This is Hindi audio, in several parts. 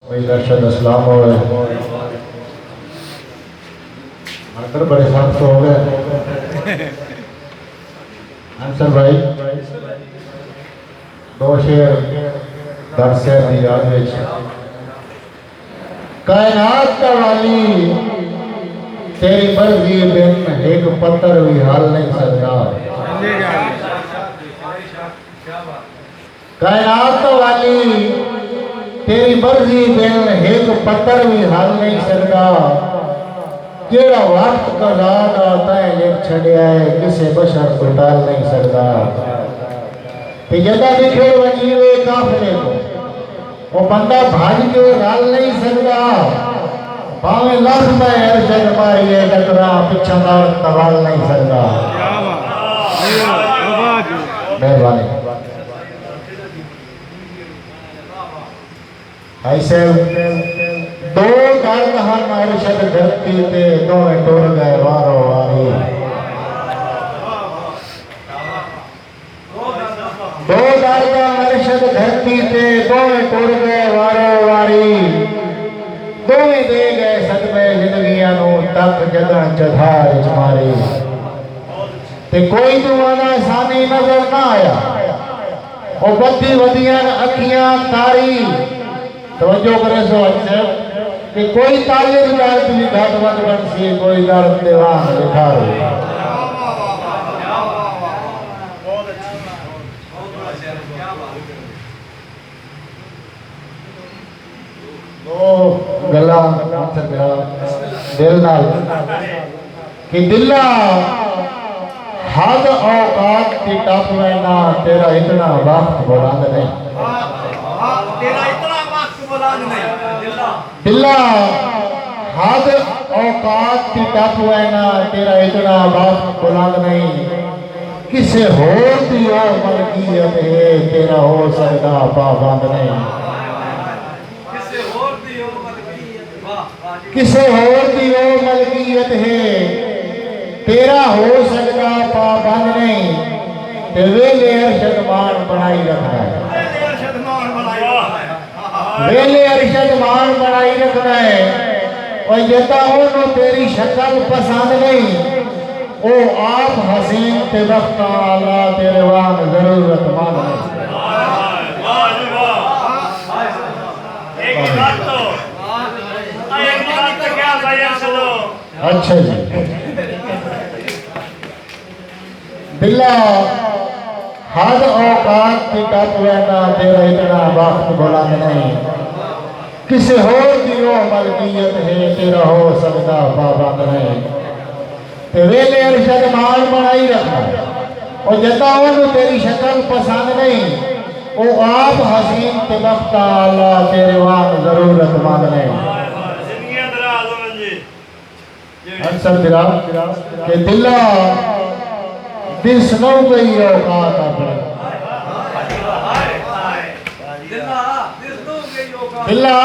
वही दर्शन इस्लाम हो गए अंदर बड़े सख्त हो गए। आंसर भाई दो शेर दर्स दी याद विच कायनात का वाली तेरी मर्जी बिन एक पत्थर भी हाल नहीं सकता। कायनात का वाली तेरी मर्जी बिन एक पत्थर भी हाल नहीं सकता। केड़ा वक्त का रात आता है लिख छड़िया है किसे बशर को टाल नहीं सकता। जदा दिखे वजीरे काफिले को वो बंदा भाज के राल नहीं सकता। भावे लाख में अरशद मारिए टकरा पिछा मार तवाल नहीं सकता। मेहरबानी ऐसे दो दर्द हम अरशद धरती ते दोवें टुर गए वारो वारी। दो दर्द अरशद धरती ते दोवें टुर गए वारो वारी। दोवें दे गए सदमे जिंदगियां नू तक जदा जधार च मारी। ते कोई दुआना सानी नजर ना आया ओ बद्दी वदियां अखियां तारी। तवज्जो करे सो अच्छे कि कोई ताले विचारत भी घट वध बन सी कोई दर्द देवान लिखा रो। दो गला दिल नाल कि दिला हद औकात की टप में ना तेरा इतना वक्त बुलंद नहीं। दिला हद औकात की टप है ना तेरा इतना वक्त बुलंद नहीं। किसे होर दी ओ मलकियत है तेरा हो सकता पाबंद नहीं। किसे होर दी ओ मलकियत है तेरा हो सकता पाबंद नहीं। ते वेले अरशद मान बनाई रखना है। वेले अरशद मान बनाई रखना है। और जता हो तेरी शक्ल पसंद नहीं ओ आप हसीन ते वक्त आला तेरे वान जरूरतमंद नहीं। अच्छा जी दिला हद औकात की टप ना तेरा इतना वक्त बुलंद नहीं। किसे होर दी ओ मलकियत है तेरा हो सकता पाबंद नहीं। ते वेले अरशद मान बनाई रखना और जता ओनू तेरी शक्ल पसंद नहीं ओ आप हसीन ते वक्त आला तेरे वान जरूरतमंद नहीं। अक्सर दिला के दिला दिस नौ गई औकात अपनी। दिला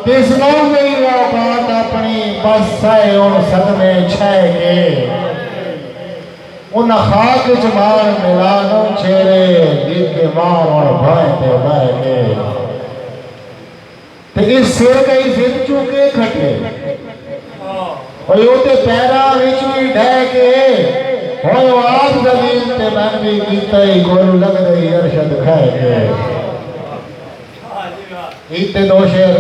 दिस नौ गई औकात अपनी बस है उन सदमे छह के उन खाक च मार मिला नो छेरे दिल के मार और भाए ते बह के। ते इस सिर कई जिद चुके खटे और योते पैरा विच भी ढह के हो आप जमीन ते मन भी कीता ही गोलू लग गई अरशद खै के। इते दो शेर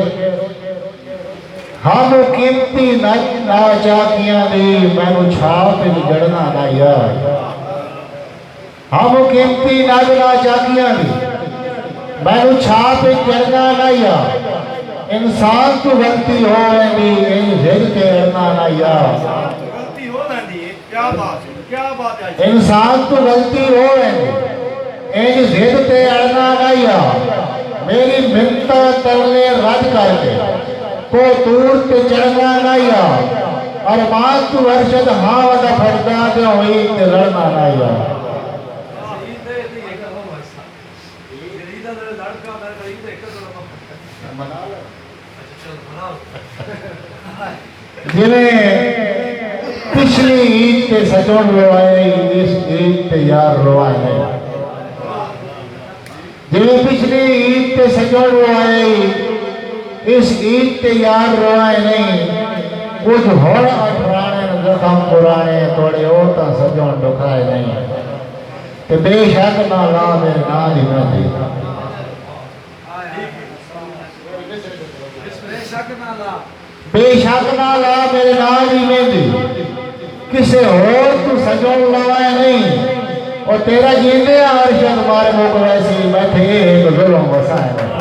हम कीमती ना चाकियां दी मैनू छाप जड़ना ना यार। हम कीमती ना चाकियां दी मैनू छाप जड़ना ना यार। इंसान तो गलती हो रही जिद के अड़ना ना यार। इंसान तो गलती हो रही जिद ते अड़ना ना यार। मेरी मिन्नत तरले रद करके को दूर ते चढ़ना ना यार। और मान तू अरशद हाँ वादा फटदा ते हुई ते लड़ना ना यार। जिन्हें पिछली ईद के सजोड़ रोवाए इस ईद के यार रोवाए नहीं। जिन्हें पिछली ईद के सजोड़ रोवाए इस ईद ते यार रोए नहीं कुछ होर अठराने जखम पुराने थोड़े ओ तो सजों दुखाए नहीं ते बेशक ना ला मेरे ना दी मेहंदी बेशक ना ला मेरे ना दी मेहंदी किसे और तू सजों लाए नहीं और तेरा जींदे अरशद मारे मुक वैसी बैठे एक जुल्म वसाए